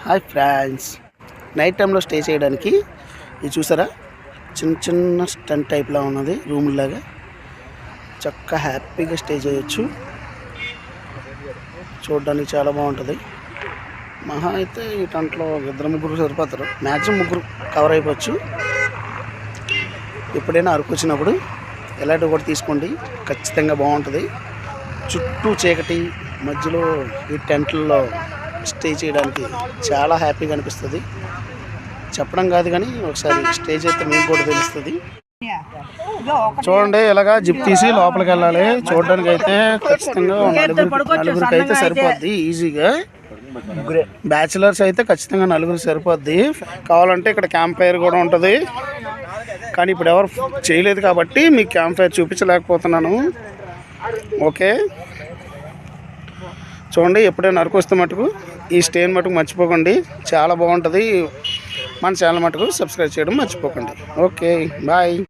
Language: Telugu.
హాయ్ ఫ్రెండ్స్, నైట్ టైంలో స్టే చేయడానికి ఇది చూసారా, చిన్న చిన్న స్టెంట్ టైప్లో ఉన్నది. రూమ్లాగా చక్కగా హ్యాపీగా స్టే చేయొచ్చు. చూడడానికి చాలా బాగుంటుంది. మహా అయితే ఈ టెంట్లో ఇద్దరు ముగ్గురు సరిపోతారు, మ్యాక్సిమం ముగ్గురు కవర్ అయిపోవచ్చు. ఎప్పుడైనా అరకు వచ్చినప్పుడు ఇలాంటివి కూడా తీసుకోండి, ఖచ్చితంగా బాగుంటుంది. చుట్టూ చీకటి మధ్యలో ఈ టెంట్లలో స్టే చేయడానికి చాలా హ్యాపీగా అనిపిస్తుంది. చెప్పడం కాదు కానీ ఒకసారి స్టే చేస్తే మీకు కూడా తెలుస్తుంది. చూడండి, ఇలాగా జిప్ తీసి లోపలికి వెళ్ళాలి. చూడడానికి అయితే ఖచ్చితంగా నలుగురికి అయితే సరిపోద్ది ఈజీగా. బ్యాచిలర్స్ అయితే ఖచ్చితంగా నలుగురికి సరిపోద్ది. కావాలంటే ఇక్కడ క్యాంప్ ఫైర్ కూడా ఉంటుంది, కానీ ఇప్పుడు ఎవరు చేయలేదు కాబట్టి మీకు క్యాంప్ ఫైర్ చూపించలేకపోతున్నాను. ఓకే, చూడండి, ఎప్పుడైనా అరకు వస్తే మటుకు ఈ స్టేని మటుకు మర్చిపోకండి, చాలా బాగుంటుంది. మన ఛానల్ మటుకు సబ్స్క్రైబ్ చేయడం మర్చిపోకండి. Okay, bye.